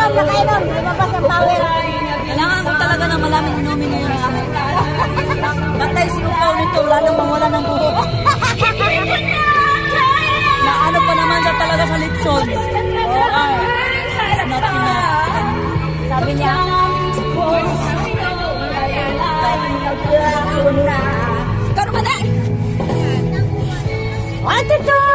Nakainom, nakainom. Lumabas ang power. Kailangan ko talaga ng malaming inumin ngayon. Batay si Upaw nito, wala nang mawala ng buhok. Na ano pa naman siya talaga sa litson. It's not enough. Sabi niya, Karuman na! Ate to!